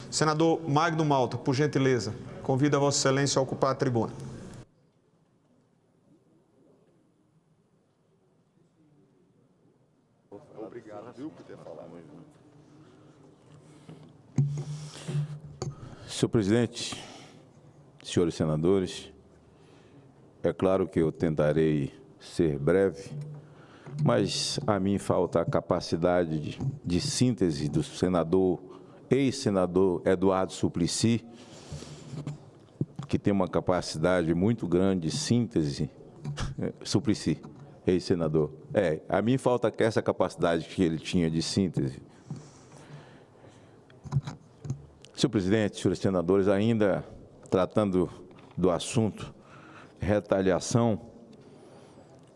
Senador Magno Malta, por gentileza, convido a Vossa Excelência a ocupar a tribuna. Obrigado, viu, por ter falado. Senhor presidente, senhores senadores, é claro que eu tentarei ser breve, mas a mim falta a capacidade de síntese do senador, ex-senador Eduardo Suplicy, que tem uma capacidade muito grande de síntese. Suplicy, ex-senador. A mim falta essa capacidade que ele tinha de síntese. Senhor presidente, senhores senadores, ainda tratando do assunto retaliação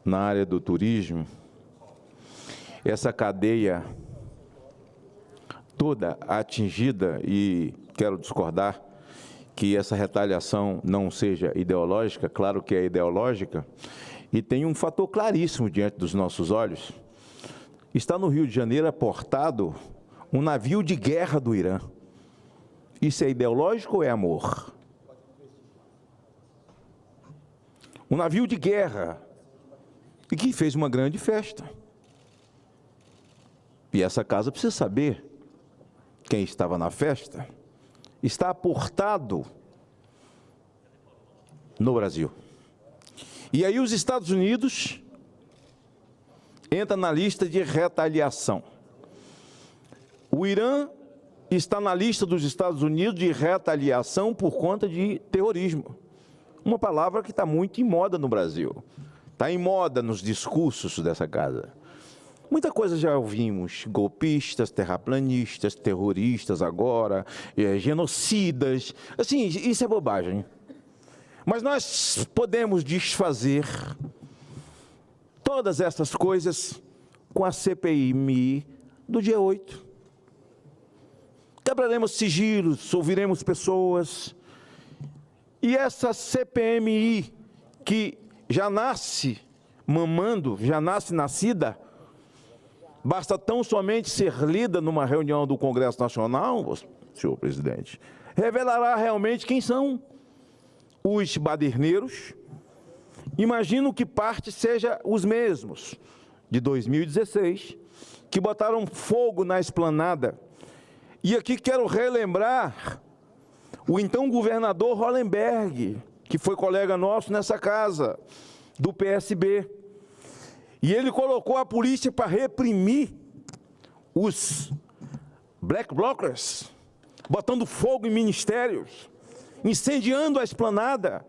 na área do turismo, essa cadeia toda atingida, e quero discordar que essa retaliação não seja ideológica, claro que é ideológica, e tem um fator claríssimo diante dos nossos olhos. Está no Rio de Janeiro aportado um navio de guerra do Irã. Isso é ideológico ou é amor? Um navio de guerra, e que fez uma grande festa. E essa casa precisa saber quem estava na festa. Está aportado no Brasil. E aí os Estados Unidos entram na lista de retaliação. O Irã está na lista dos Estados Unidos de retaliação por conta de terrorismo. Uma palavra que está muito em moda no Brasil. Está em moda nos discursos dessa casa. Muita coisa já ouvimos, golpistas, terraplanistas, terroristas agora, genocidas. Assim, isso é bobagem. Mas nós podemos desfazer todas essas coisas com a CPMI do dia 8. Quebraremos sigilos, ouviremos pessoas. E essa CPMI, que já nasce mamando, já nasce nascida, basta tão somente ser lida numa reunião do Congresso Nacional, senhor presidente, revelará realmente quem são os baderneiros. Imagino que parte seja os mesmos de 2016, que botaram fogo na esplanada. E aqui quero relembrar o então governador Hollenberg, que foi colega nosso nessa casa, do PSB. E ele colocou a polícia para reprimir os black blockers, botando fogo em ministérios, incendiando a esplanada.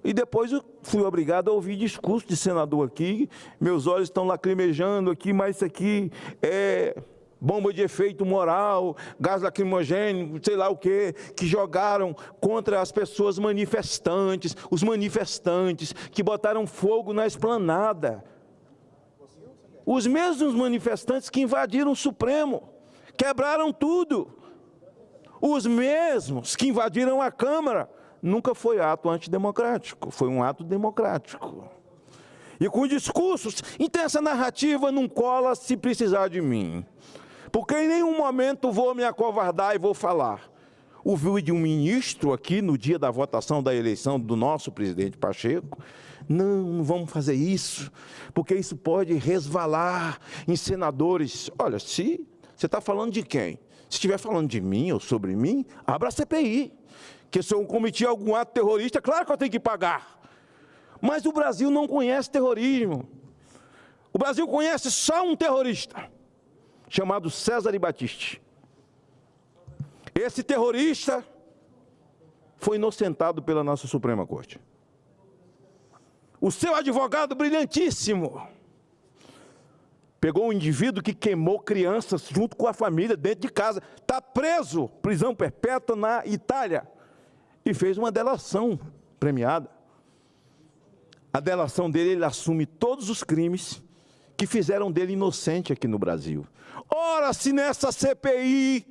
E depois eu fui obrigado a ouvir discurso de senador aqui, meus olhos estão lacrimejando aqui, mas isso aqui é bomba de efeito moral, gás lacrimogêneo, sei lá o quê, que jogaram contra as pessoas manifestantes, os manifestantes que botaram fogo na esplanada. Os mesmos manifestantes que invadiram o Supremo, quebraram tudo. Os mesmos que invadiram a Câmara. Nunca foi ato antidemocrático, foi um ato democrático. E com discursos, então essa narrativa não cola se precisar de mim. Porque em nenhum momento vou me acovardar e vou falar. Ouvi de um ministro aqui no dia da votação da eleição do nosso presidente Pacheco, não vamos fazer isso, porque isso pode resvalar em senadores. Olha, se você está falando de quem? Se estiver falando de mim ou sobre mim, abra a CPI. Que se eu cometi algum ato terrorista, claro que eu tenho que pagar. Mas o Brasil não conhece terrorismo. O Brasil conhece só um terrorista, chamado César Battisti. Esse terrorista foi inocentado pela nossa Suprema Corte. O seu advogado brilhantíssimo pegou um indivíduo que queimou crianças junto com a família dentro de casa, está preso, prisão perpétua na Itália, e fez uma delação premiada. A delação dele, ele assume todos os crimes que fizeram dele inocente aqui no Brasil. Ora, se nessa CPI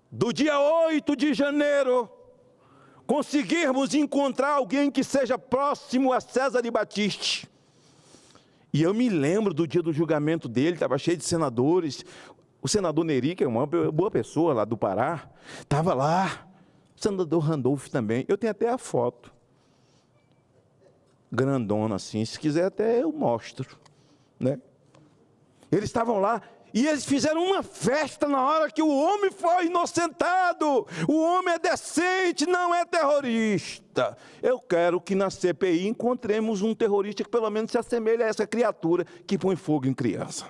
do dia 8 de janeiro conseguirmos encontrar alguém que seja próximo a César Battisti, e eu me lembro do dia do julgamento dele, estava cheio de senadores, O senador Neri, que é uma boa pessoa lá do Pará, estava lá. O senador Randolph também. Eu tenho até a foto. Grandona assim. Se quiser até eu mostro. Né? Eles estavam lá. E eles fizeram uma festa na hora que o homem foi inocentado. O homem é decente, não é terrorista. Eu quero que na CPI encontremos um terrorista que pelo menos se assemelhe a essa criatura que põe fogo em criança.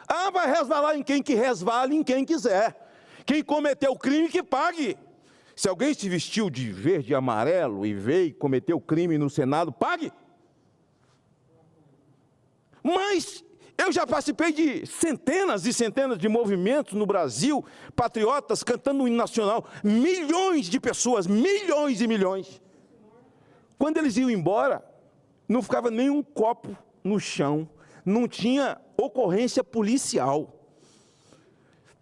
Ah, vai resvalar em quem que resvale, em quem quiser. Quem cometeu o crime que pague. Se alguém se vestiu de verde e amarelo e veio e cometeu crime no Senado, pague. Mas eu já participei de centenas e centenas de movimentos no Brasil, patriotas cantando o hino nacional, milhões de pessoas, milhões e milhões. Quando eles iam embora, não ficava nem um copo no chão, não tinha ocorrência policial.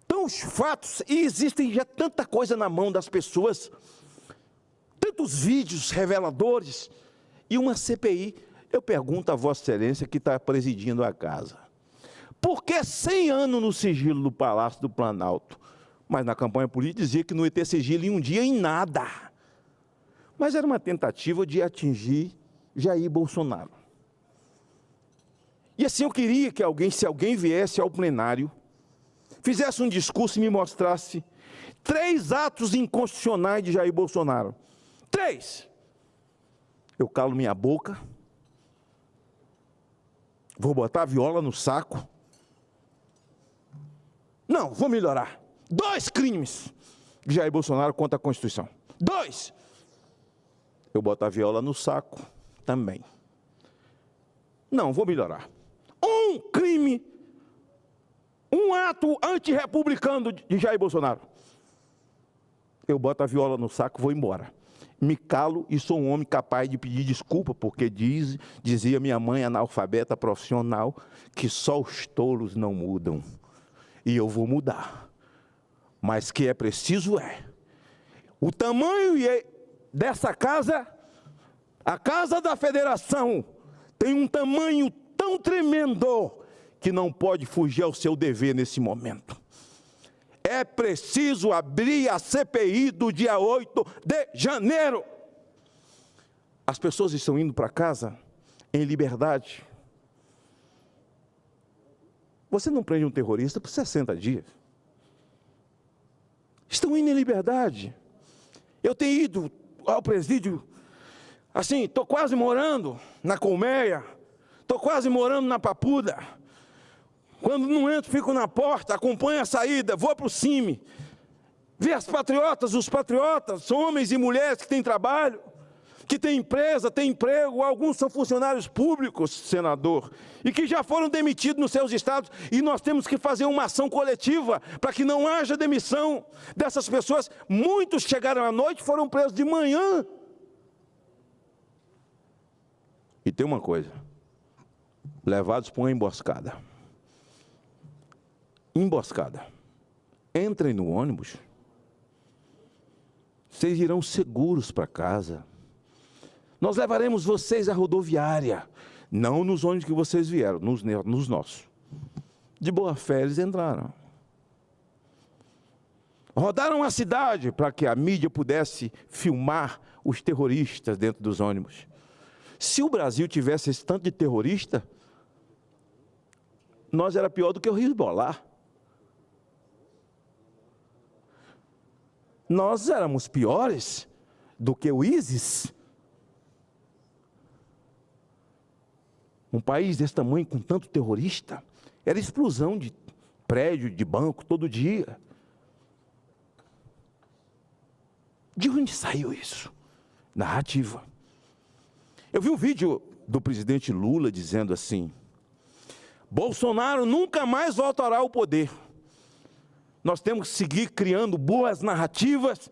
Então os fatos, e existem já tanta coisa na mão das pessoas, tantos vídeos reveladores, e uma CPI. Eu pergunto a Vossa Excelência que está presidindo a casa, por que 100 anos no sigilo do Palácio do Planalto? Mas na campanha política dizia que não ia ter sigilo em um dia em nada. Mas era uma tentativa de atingir Jair Bolsonaro. E assim eu queria que alguém, se alguém viesse ao plenário, fizesse um discurso e me mostrasse 3 atos inconstitucionais de Jair Bolsonaro. 3. Eu calo minha boca. Vou botar a viola no saco. Não, vou melhorar. 2 crimes de Jair Bolsonaro contra a Constituição. 2. Eu boto a viola no saco também. Não, vou melhorar. 1 crime, 1 ato antirrepublicano de Jair Bolsonaro. Eu boto a viola no saco, vou embora. Me calo e sou um homem capaz de pedir desculpa, porque dizia minha mãe analfabeta profissional, que só os tolos não mudam. E eu vou mudar. Mas que é preciso é. O tamanho dessa casa, a Casa da Federação, tem um tamanho tão tremendo que não pode fugir ao seu dever nesse momento. É preciso abrir a CPI do dia 8 de janeiro. As pessoas estão indo para casa em liberdade. Você não prende um terrorista por 60 dias. Estão indo em liberdade. Eu tenho ido ao presídio, assim, estou quase morando na Colmeia, estou quase morando na Papuda. Quando não entro, fico na porta, acompanho a saída, vou para o CIMI. Ver as patriotas, os patriotas, são homens e mulheres que têm trabalho, que têm empresa, têm emprego, alguns são funcionários públicos, senador, e que já foram demitidos nos seus estados, e nós temos que fazer uma ação coletiva para que não haja demissão dessas pessoas. Muitos chegaram à noite e foram presos de manhã. E tem uma coisa, levados para uma emboscada. Emboscada. Entrem no ônibus. Vocês irão seguros para casa. Nós levaremos vocês à rodoviária. Não nos ônibus que vocês vieram, nos nossos. De boa fé eles entraram. Rodaram a cidade para que a mídia pudesse filmar os terroristas dentro dos ônibus. Se o Brasil tivesse esse tanto de terrorista, nós era pior do que o Hezbollah. Nós éramos piores do que o ISIS. Um país desse tamanho, com tanto terrorista, era explosão de prédio, de banco, todo dia. De onde saiu isso? Narrativa. Eu vi um vídeo do presidente Lula dizendo assim: Bolsonaro nunca mais voltará ao poder. Nós temos que seguir criando boas narrativas.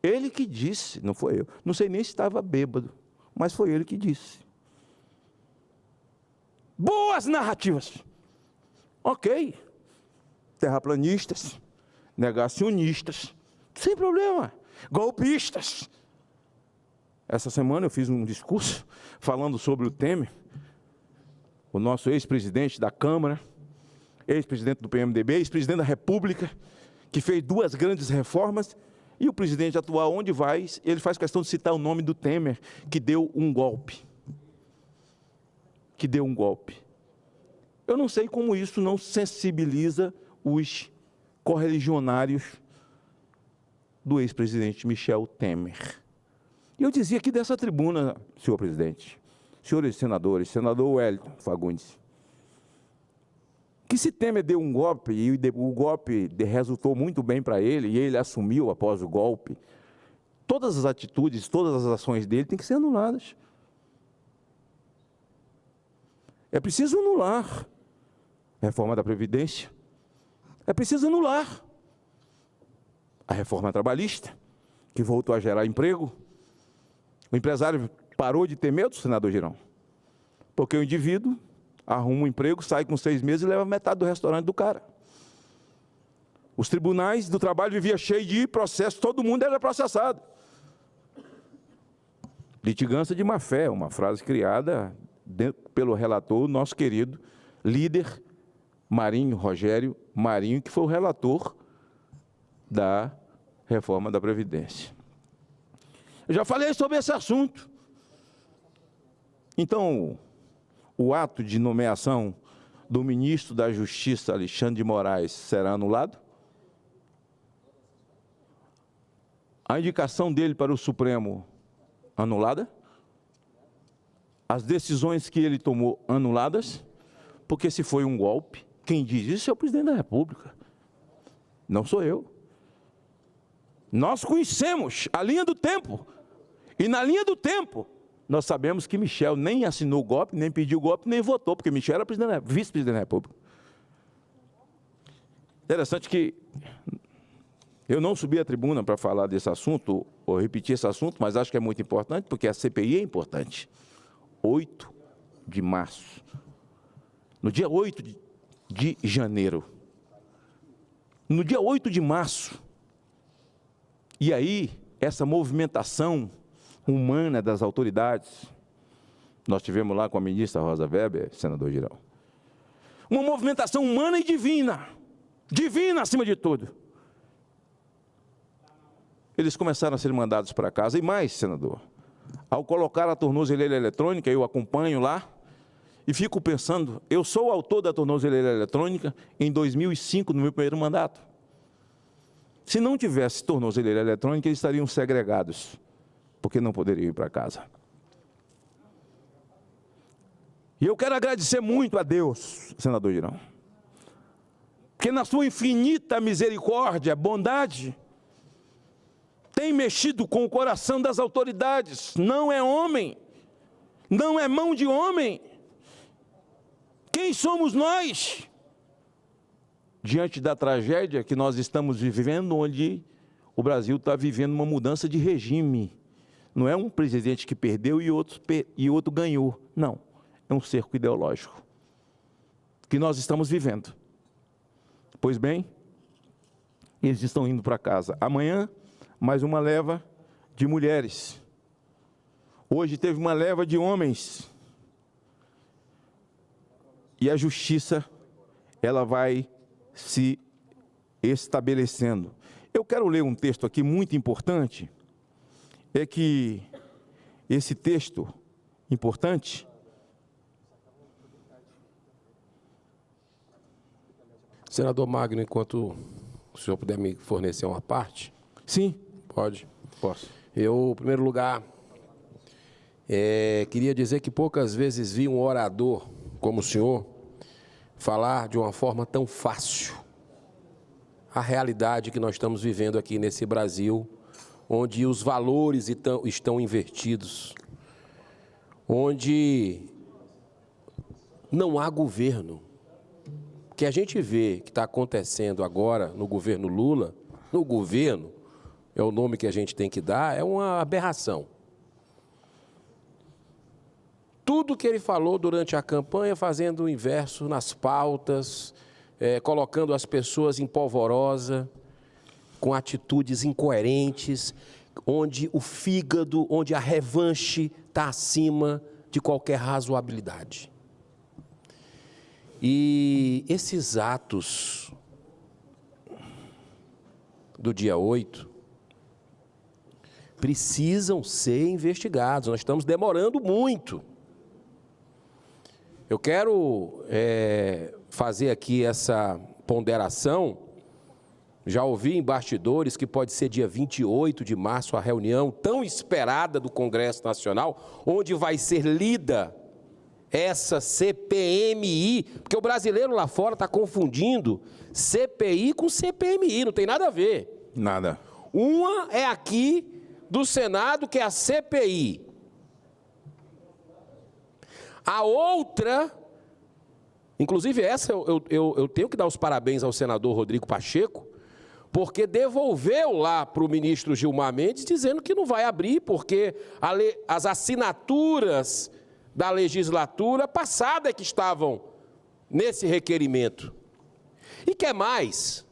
Ele que disse, não foi eu. Não sei nem se estava bêbado, mas foi ele que disse. Boas narrativas. Ok. Terraplanistas, negacionistas, sem problema. Golpistas. Essa semana eu fiz um discurso falando sobre o Temer, o nosso ex-presidente da Câmara. ex-presidente do PMDB, ex-presidente da República, que fez 2 grandes reformas, e o presidente atual, onde vai, ele faz questão de citar o nome do Temer, que deu um golpe. Eu não sei como isso não sensibiliza os correligionários do ex-presidente Michel Temer. E eu dizia aqui dessa tribuna, senhor presidente, senhores senadores, senador Wellington Fagundes, que se Temer deu um golpe, e o golpe resultou muito bem para ele, e ele assumiu após o golpe, todas as atitudes, todas as ações dele têm que ser anuladas. É preciso anular a reforma da Previdência, é preciso anular a reforma trabalhista, que voltou a gerar emprego. O empresário parou de ter medo, senador Girão, porque o indivíduo arruma um emprego, sai com 6 meses e leva metade do restaurante do cara. Os tribunais do trabalho viviam cheios de processos, todo mundo era processado. Litigância de má-fé, uma frase criada pelo relator, nosso querido líder Marinho, Rogério Marinho, que foi o relator da reforma da Previdência. Eu já falei sobre esse assunto. Então, o ato de nomeação do ministro da Justiça, Alexandre de Moraes, será anulado? A indicação dele para o Supremo, anulada? As decisões que ele tomou, anuladas? Porque se foi um golpe, quem diz isso é o presidente da República. Não sou eu. Nós conhecemos a linha do tempo. E na linha do tempo, nós sabemos que Michel nem assinou o golpe, nem pediu o golpe, nem votou, porque Michel era vice-presidente da República. Interessante que eu não subi à tribuna para falar desse assunto, ou repetir esse assunto, mas acho que é muito importante, porque a CPI é importante. 8 de março. No dia 8 de janeiro. No dia 8 de março. E aí, essa movimentação humana das autoridades, nós tivemos lá com a ministra Rosa Weber, senador Girão, uma movimentação humana e divina, divina acima de tudo. Eles começaram a ser mandados para casa, e mais, senador, ao colocar a tornozeleira eletrônica, eu acompanho lá, e fico pensando, eu sou o autor da tornozeleira eletrônica em 2005, no meu primeiro mandato. Se não tivesse tornozeleira eletrônica, eles estariam segregados, porque não poderiam ir para casa. E eu quero agradecer muito a Deus, senador Girão, porque na sua infinita misericórdia, bondade, tem mexido com o coração das autoridades. Não é homem, não é mão de homem. Quem somos nós? Diante da tragédia que nós estamos vivendo, onde o Brasil está vivendo uma mudança de regime. Não é um presidente que perdeu e outro ganhou. Não, é um cerco ideológico que nós estamos vivendo. Pois bem, eles estão indo para casa. Amanhã, mais uma leva de mulheres. Hoje teve uma leva de homens. E a justiça, ela vai se estabelecendo. Eu quero ler um texto aqui muito importante, é que esse texto importante, senador Magno, enquanto o senhor puder me fornecer uma parte. sim, Pode? posso. Eu, em primeiro lugar, queria dizer que poucas vezes vi um orador como o senhor falar de uma forma tão fácil a realidade que nós estamos vivendo aqui nesse Brasil, onde os valores estão invertidos, onde não há governo. O que a gente vê que está acontecendo agora no governo Lula, no governo, é o nome que a gente tem que dar, é uma aberração. Tudo que ele falou durante a campanha, fazendo o inverso nas pautas, colocando as pessoas em polvorosa, com atitudes incoerentes, onde o fígado, onde a revanche está acima de qualquer razoabilidade. E esses atos do dia 8 precisam ser investigados. Nós estamos demorando muito. Eu quero fazer aqui essa ponderação. Já ouvi em bastidores que pode ser dia 28 de março a reunião tão esperada do Congresso Nacional, onde vai ser lida essa CPMI, porque o brasileiro lá fora está confundindo CPI com CPMI, não tem nada a ver. Nada. Uma é aqui do Senado, que é a CPI. A outra, inclusive essa eu tenho que dar os parabéns ao senador Rodrigo Pacheco, porque devolveu lá para o ministro Gilmar Mendes, dizendo que não vai abrir, porque as assinaturas da legislatura passada é que estavam nesse requerimento. E quer mais?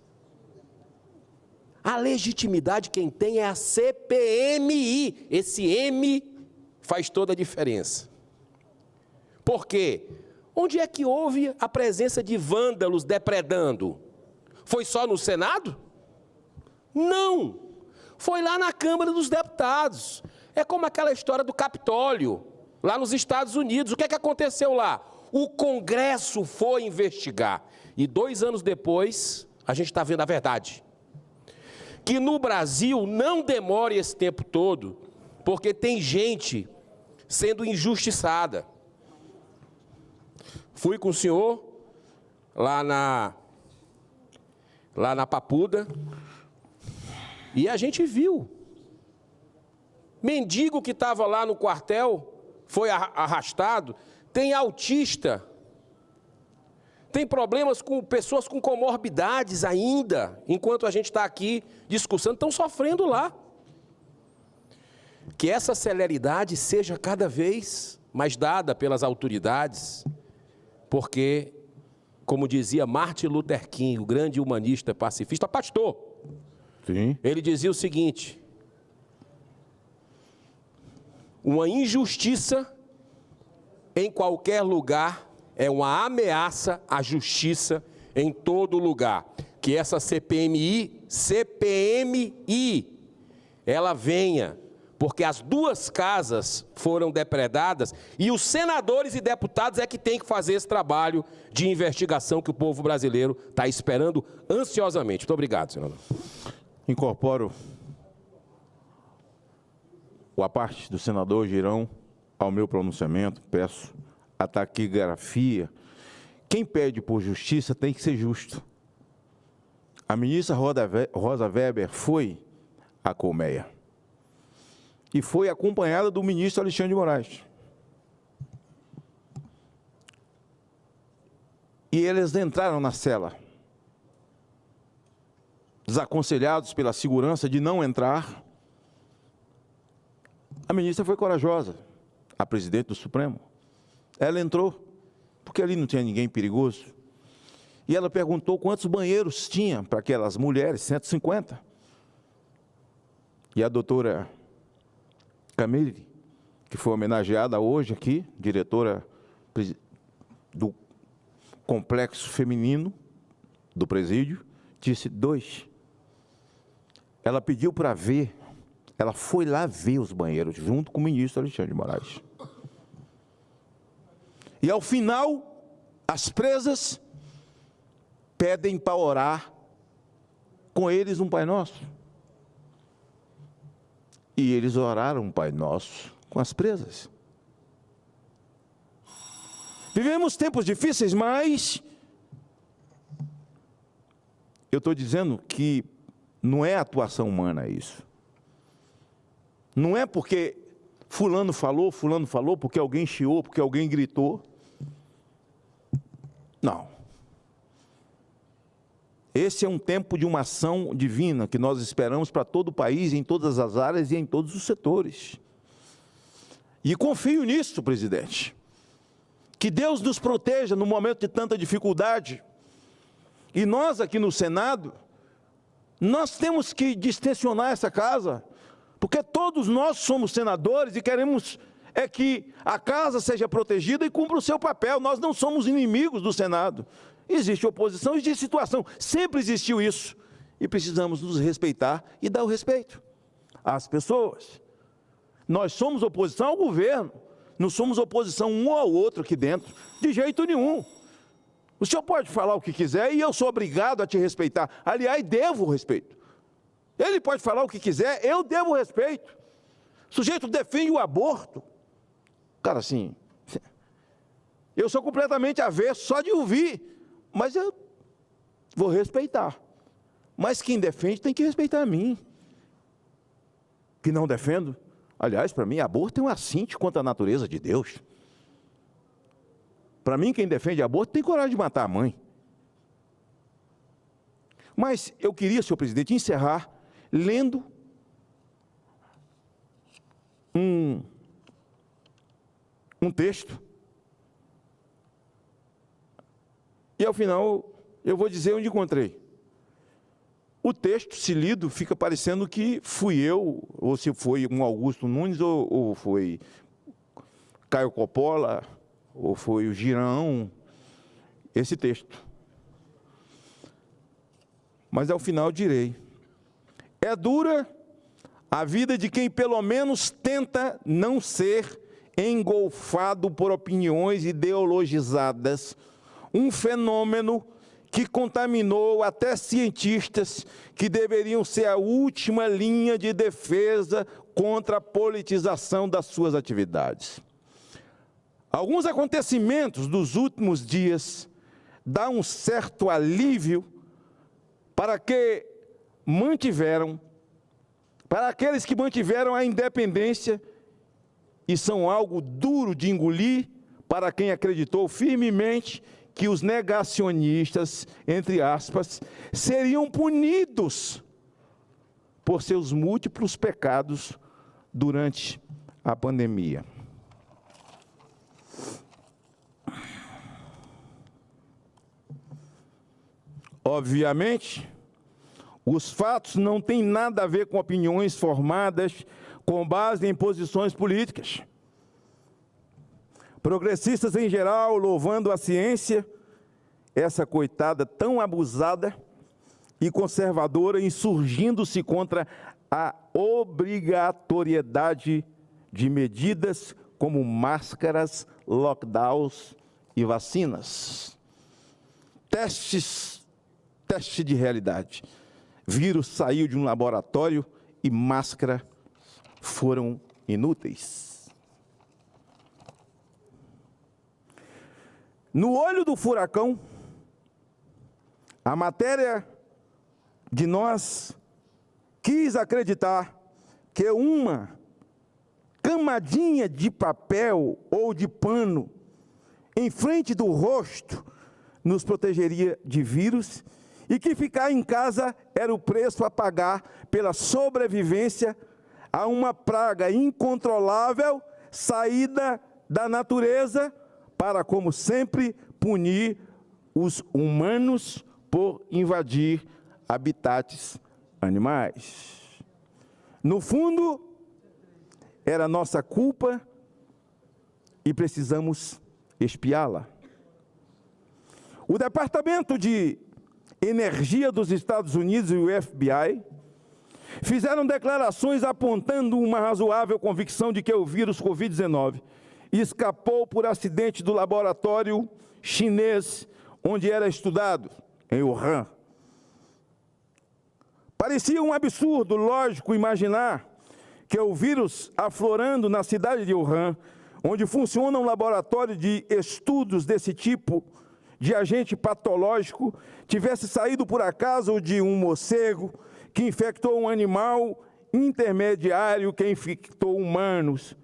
A legitimidade quem tem é a CPMI. Esse M faz toda a diferença. Por quê? Onde é que houve a presença de vândalos depredando? Foi só no Senado? Não! Foi lá na Câmara dos Deputados. É como aquela história do Capitólio, lá nos Estados Unidos. O que é que aconteceu lá? O Congresso foi investigar. E 2 anos depois, a gente está vendo a verdade. Que no Brasil não demore esse tempo todo, porque tem gente sendo injustiçada. Fui com o senhor lá na Papuda e a gente viu. Mendigo que estava lá no quartel foi arrastado, tem autista, tem problemas com pessoas com comorbidades ainda, enquanto a gente está aqui discussando, estão sofrendo lá. Que essa celeridade seja cada vez mais dada pelas autoridades, porque, como dizia Martin Luther King, o grande humanista pacifista, pastor, sim, ele dizia o seguinte: uma injustiça em qualquer lugar é uma ameaça à justiça em todo lugar. Que essa CPMI, ela venha, porque as 2 casas foram depredadas e os senadores e deputados é que têm que fazer esse trabalho de investigação que o povo brasileiro está esperando ansiosamente. Muito obrigado, senador. Incorporo a parte do senador Girão ao meu pronunciamento, peço a taquigrafia. Quem pede por justiça tem que ser justo. A ministra Rosa Weber foi à colmeia e foi acompanhada do ministro Alexandre de Moraes. E eles entraram na cela, desaconselhados pela segurança de não entrar. A ministra foi corajosa, a presidente do Supremo. Ela entrou, porque ali não tinha ninguém perigoso. E ela perguntou quantos banheiros tinha para aquelas mulheres, 150. E a doutora Camille, que foi homenageada hoje aqui, diretora do complexo feminino do presídio, disse 2. Ela pediu para ver, ela foi lá ver os banheiros, junto com o ministro Alexandre de Moraes. E ao final, as presas pedem para orar com eles um Pai Nosso. E eles oraram um Pai Nosso com as presas. Vivemos tempos difíceis, mas eu estou dizendo que não é atuação humana isso. Não é porque fulano falou, porque alguém chiou, porque alguém gritou. Não. Esse é um tempo de uma ação divina que nós esperamos para todo o país, em todas as áreas e em todos os setores. E confio nisso, presidente. Que Deus nos proteja no momento de tanta dificuldade. E nós aqui no Senado, nós temos que distensionar essa casa, porque todos nós somos senadores e queremos é que a casa seja protegida e cumpra o seu papel. Nós não somos inimigos do Senado. Existe oposição, existe situação. Sempre existiu isso. E precisamos nos respeitar e dar o respeito às pessoas. Nós somos oposição ao governo. Não somos oposição um ao outro aqui dentro. De jeito nenhum. O senhor pode falar o que quiser e eu sou obrigado a te respeitar. Aliás, devo o respeito. Ele pode falar o que quiser, eu devo o respeito. O sujeito defende o aborto. Cara, assim, eu sou completamente avesso só de ouvir, mas eu vou respeitar. Mas quem defende tem que respeitar a mim. Que não defendo. Aliás, para mim, aborto é um assinte contra a natureza de Deus. Para mim, quem defende aborto tem coragem de matar a mãe. Mas eu queria, senhor presidente, encerrar lendo um texto. E ao final, eu vou dizer onde encontrei. O texto, se lido, fica parecendo que fui eu, ou se foi um Augusto Nunes, ou foi Caio Coppola, ou foi o Girão, esse texto. Mas ao final direi, é dura a vida de quem pelo menos tenta não ser engolfado por opiniões ideologizadas, um fenômeno que contaminou até cientistas que deveriam ser a última linha de defesa contra a politização das suas atividades. Alguns acontecimentos dos últimos dias dão um certo alívio para aqueles que mantiveram a independência e são algo duro de engolir para quem acreditou firmemente que os negacionistas, entre aspas, seriam punidos por seus múltiplos pecados durante a pandemia. Obviamente, os fatos não têm nada a ver com opiniões formadas com base em posições políticas. Progressistas em geral louvando a ciência, essa coitada tão abusada e conservadora, insurgindo-se contra a obrigatoriedade de medidas como máscaras, lockdowns e vacinas. Teste de realidade. Vírus saiu de um laboratório e máscaras foram inúteis. No olho do furacão, a matéria de nós quis acreditar que uma camadinha de papel ou de pano em frente do rosto nos protegeria de vírus e que ficar em casa era o preço a pagar pela sobrevivência a uma praga incontrolável saída da natureza para, como sempre, punir os humanos por invadir habitats animais. No fundo, era nossa culpa e precisamos expiá-la. O Departamento de Energia dos Estados Unidos e o FBI fizeram declarações apontando uma razoável convicção de que o vírus Covid-19 escapou por acidente do laboratório chinês onde era estudado, em Wuhan. Parecia um absurdo, lógico, imaginar que o vírus aflorando na cidade de Wuhan, onde funciona um laboratório de estudos desse tipo de agente patológico, tivesse saído por acaso de um morcego que infectou um animal intermediário que infectou humanos.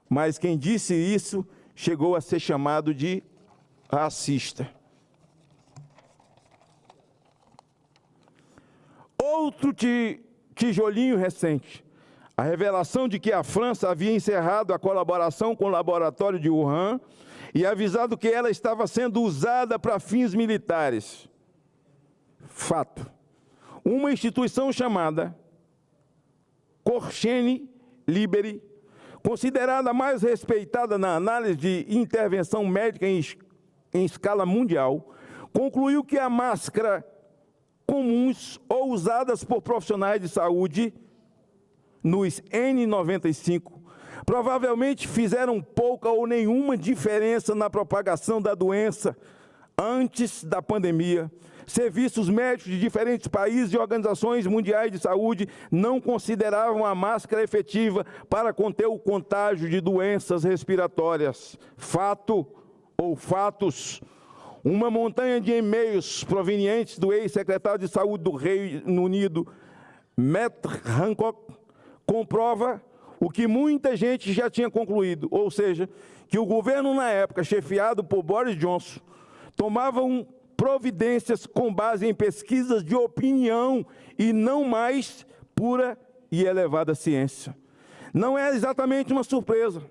Mas quem disse isso chegou a ser chamado de racista. Outro tijolinho recente. A revelação de que a França havia encerrado a colaboração com o laboratório de Wuhan e avisado que ela estava sendo usada para fins militares. Fato. Uma instituição chamada Corchene Liberi, considerada a mais respeitada na análise de intervenção médica em escala mundial, concluiu que a máscara comuns ou usadas por profissionais de saúde nos N95 provavelmente fizeram pouca ou nenhuma diferença na propagação da doença antes da pandemia. Serviços médicos de diferentes países e organizações mundiais de saúde não consideravam a máscara efetiva para conter o contágio de doenças respiratórias. Fato ou fatos. Uma montanha de e-mails provenientes do ex-secretário de Saúde do Reino Unido, Matt Hancock, comprova o que muita gente já tinha concluído, ou seja, que o governo na época, chefiado por Boris Johnson, tomavam providências com base em pesquisas de opinião e não mais pura e elevada ciência. Não é exatamente uma surpresa.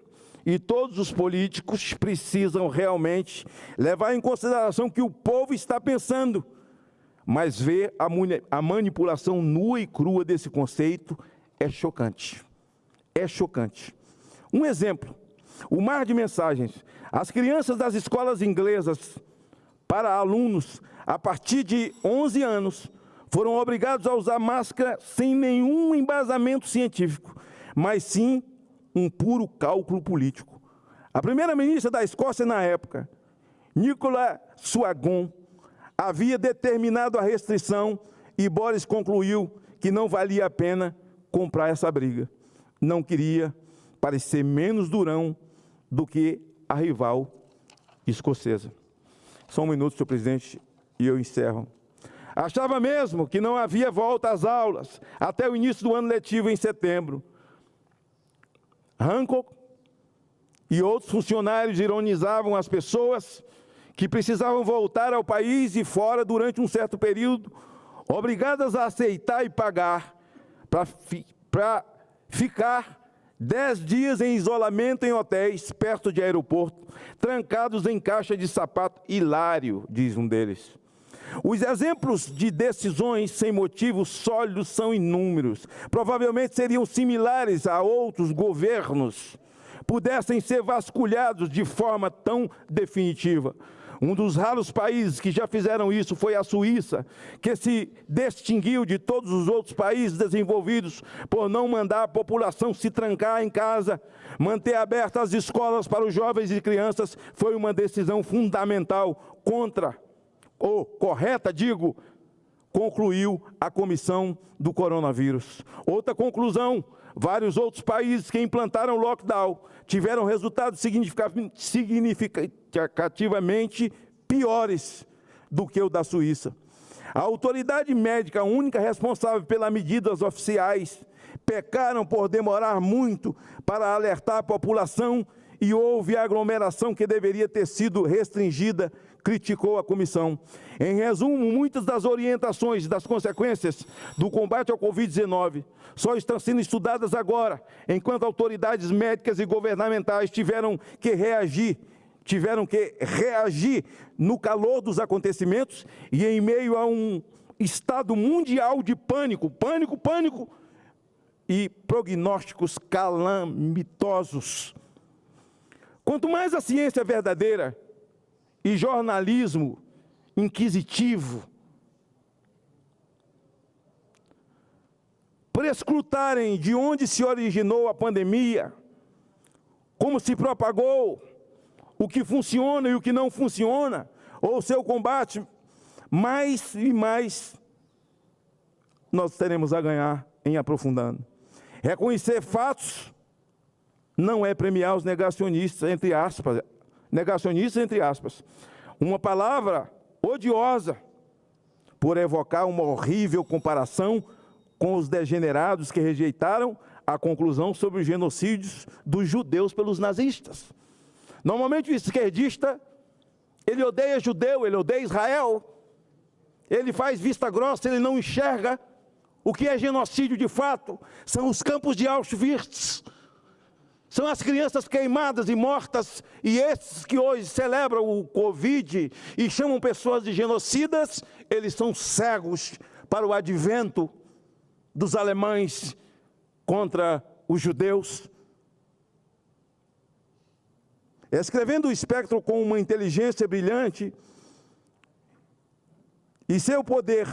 E todos os políticos precisam realmente levar em consideração o que o povo está pensando, mas ver a manipulação nua e crua desse conceito é chocante. É chocante. Um exemplo, o mar de mensagens. As crianças das escolas inglesas para alunos a partir de 11 anos foram obrigados a usar máscara sem nenhum embasamento científico, mas sim um puro cálculo político. A primeira-ministra da Escócia na época, Nicola Sturgeon, havia determinado a restrição e Boris concluiu que não valia a pena comprar essa briga. Não queria parecer menos durão do que a rival escocesa. Só um minuto, senhor presidente, e eu encerro. Achava mesmo que não havia volta às aulas até o início do ano letivo em setembro. Hancock e outros funcionários ironizavam as pessoas que precisavam voltar ao país e fora durante um certo período, obrigadas a aceitar e pagar para ficar 10 dias em isolamento em hotéis perto de aeroporto, trancados em caixa de sapato. Hilário, diz um deles. Os exemplos de decisões sem motivos sólidos são inúmeros. Provavelmente seriam similares a outros governos, pudessem ser vasculhados de forma tão definitiva. Um dos raros países que já fizeram isso foi a Suíça, que se distinguiu de todos os outros países desenvolvidos por não mandar a população se trancar em casa. Manter abertas as escolas para os jovens e crianças foi uma decisão fundamental correta, concluiu a comissão do coronavírus. Outra conclusão: vários outros países que implantaram lockdown tiveram resultados significativamente piores do que o da Suíça. A autoridade médica, única responsável pelas medidas oficiais, pecaram por demorar muito para alertar a população e houve aglomeração que deveria ter sido restringida, criticou a comissão. Em resumo, muitas das orientações e das consequências do combate ao Covid-19 só estão sendo estudadas agora, enquanto autoridades médicas e governamentais tiveram que reagir no calor dos acontecimentos e em meio a um estado mundial de pânico e prognósticos calamitosos. Quanto mais a ciência verdadeira e jornalismo inquisitivo prescrutarem de onde se originou a pandemia, como se propagou, o que funciona e o que não funciona, ou seu combate, mais e mais nós teremos a ganhar em aprofundando. Reconhecer fatos não é premiar os negacionistas, entre aspas, uma palavra odiosa por evocar uma horrível comparação com os degenerados que rejeitaram a conclusão sobre os genocídios dos judeus pelos nazistas. Normalmente o esquerdista, ele odeia judeu, ele odeia Israel, ele faz vista grossa, ele não enxerga o que é genocídio de fato. São os campos de Auschwitz, são as crianças queimadas e mortas, e esses que hoje celebram o Covid e chamam pessoas de genocidas, eles são cegos para o advento dos alemães contra os judeus. Escrevendo o espectro com uma inteligência brilhante e seu poder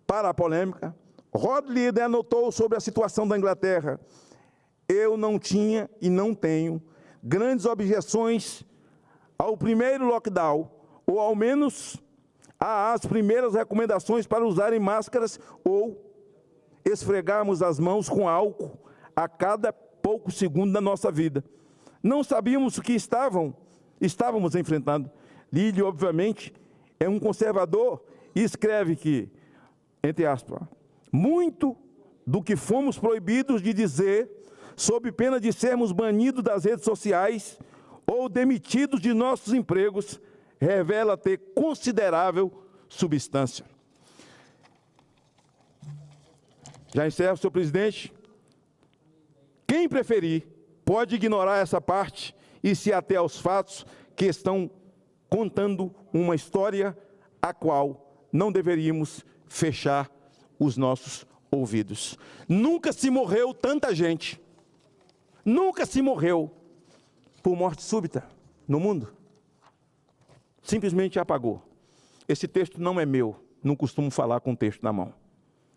para a polêmica, Rothschild anotou sobre a situação da Inglaterra: eu não tinha e não tenho grandes objeções ao primeiro lockdown, ou ao menos às primeiras recomendações para usarem máscaras ou esfregarmos as mãos com álcool a cada pouco segundo da nossa vida. Não sabíamos o que estávamos enfrentando. Lille, obviamente, é um conservador e escreve que, entre aspas, muito do que fomos proibidos de dizer, sob pena de sermos banidos das redes sociais ou demitidos de nossos empregos, revela ter considerável substância. Já encerro, senhor presidente. Quem preferir pode ignorar essa parte e se ater aos fatos que estão contando uma história a qual não deveríamos fechar os nossos ouvidos. Nunca se morreu tanta gente, nunca se morreu por morte súbita no mundo. Simplesmente apagou. Esse texto não é meu, não costumo falar com o texto na mão,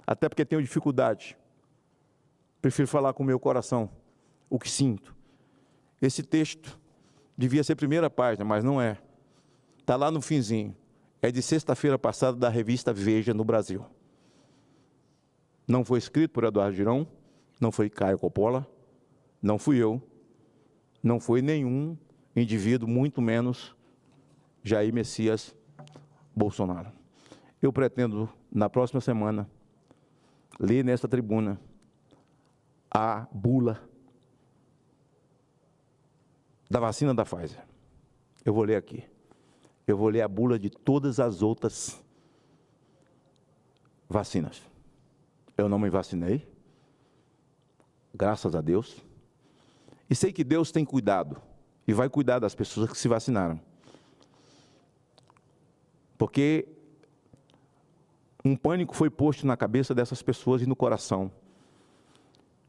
até porque tenho dificuldade. Prefiro falar com o meu coração, o que sinto. Esse texto devia ser primeira página, mas não é. Está lá no finzinho. É de sexta-feira passada da revista Veja no Brasil. Não foi escrito por Eduardo Girão, não foi Caio Coppola, não fui eu, não foi nenhum indivíduo, muito menos Jair Messias Bolsonaro. Eu pretendo, na próxima semana, ler nesta tribuna a bula da vacina da Pfizer. Eu vou ler aqui. Eu vou ler a bula de todas as outras vacinas. Eu não me vacinei, graças a Deus, e sei que Deus tem cuidado, e vai cuidar das pessoas que se vacinaram. Porque um pânico foi posto na cabeça dessas pessoas e no coração,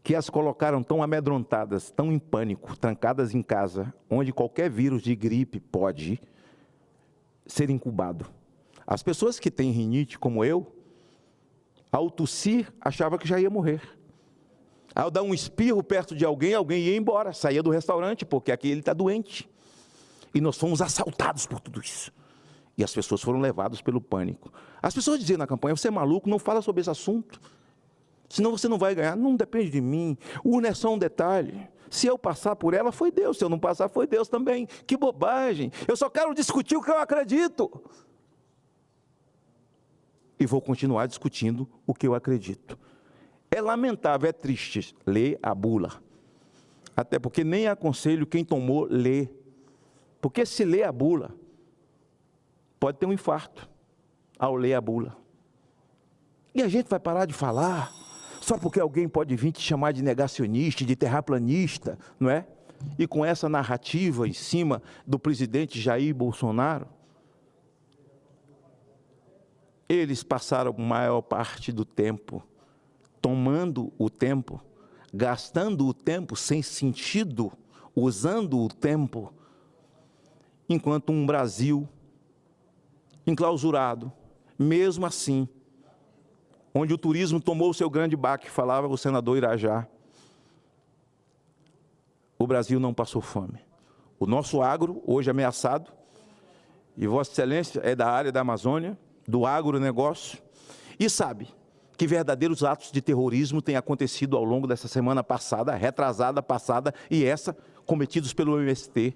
que as colocaram tão amedrontadas, tão em pânico, trancadas em casa, onde qualquer vírus de gripe pode ser incubado. As pessoas que têm rinite, como eu, ao tossir, achava que já ia morrer. Ao dar um espirro perto de alguém, alguém ia embora, saía do restaurante, porque aqui ele está doente. E nós fomos assaltados por tudo isso. E as pessoas foram levadas pelo pânico. As pessoas diziam na campanha: você é maluco, não fala sobre esse assunto, senão você não vai ganhar. Não depende de mim, urna é só um detalhe. Se eu passar por ela, foi Deus, se eu não passar, foi Deus também. Que bobagem, eu só quero discutir o que eu acredito. E vou continuar discutindo o que eu acredito. É lamentável, é triste ler a bula. Até porque nem aconselho quem tomou ler. Porque se ler a bula, pode ter um infarto ao ler a bula. E a gente vai parar de falar só porque alguém pode vir te chamar de negacionista, de terraplanista, não é? E com essa narrativa em cima do presidente Jair Bolsonaro, eles passaram a maior parte do tempo tomando o tempo, gastando o tempo sem sentido, usando o tempo, enquanto um Brasil enclausurado, mesmo assim, onde o turismo tomou o seu grande baque, falava o senador Irajá, o Brasil não passou fome. O nosso agro, hoje ameaçado, e Vossa Excelência é da área da Amazônia, do agronegócio, e sabe que verdadeiros atos de terrorismo têm acontecido ao longo dessa semana passada, retrasada, passada, e essa, cometidos pelo MST,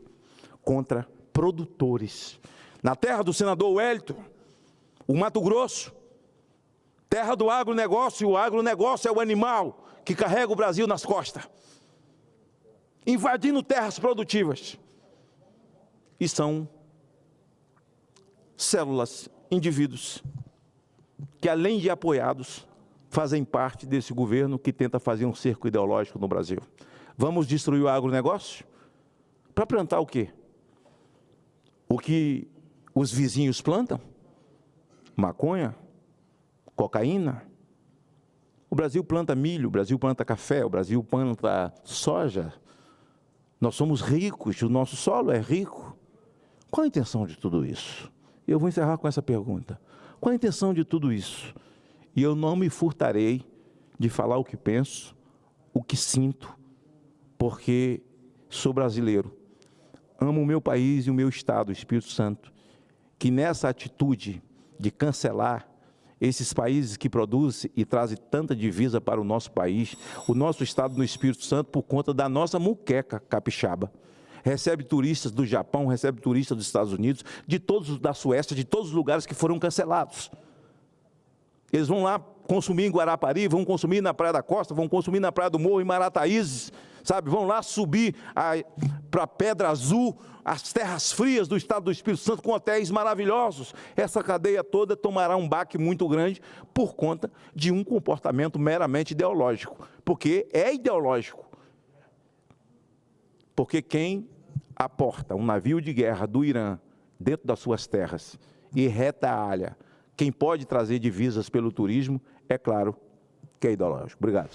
contra produtores. Na terra do senador Wellington, o Mato Grosso, terra do agronegócio, o agronegócio é o animal que carrega o Brasil nas costas, invadindo terras produtivas. E são células, indivíduos, que além de apoiados, fazem parte desse governo que tenta fazer um cerco ideológico no Brasil. Vamos destruir o agronegócio? Para plantar o quê? O que os vizinhos plantam? Maconha? Cocaína? O Brasil planta milho, o Brasil planta café, o Brasil planta soja, Nós somos ricos, o nosso solo é rico. Qual a intenção de tudo isso? Eu vou encerrar com essa pergunta. Qual a intenção de tudo isso? E eu não me furtarei de falar o que penso, o que sinto, porque sou brasileiro. Amo o meu país e o meu estado, o Espírito Santo, que nessa atitude de cancelar esses países que produzem e trazem tanta divisa para o nosso país, o nosso estado no Espírito Santo, por conta da nossa muqueca capixaba. Recebe turistas do Japão, recebe turistas dos Estados Unidos, de todos, da Suécia, de todos os lugares que foram cancelados. Eles vão lá consumir em Guarapari, vão consumir na Praia da Costa, vão consumir na Praia do Morro, em Marataízes, sabe? Vão lá subir para a Pedra Azul, as terras frias do estado do Espírito Santo, com hotéis maravilhosos. Essa cadeia toda tomará um baque muito grande por conta de um comportamento meramente ideológico, porque é ideológico. Porque quem aporta um navio de guerra do Irã dentro das suas terras e retalha quem pode trazer divisas pelo turismo, é claro que é ideológico. Obrigado.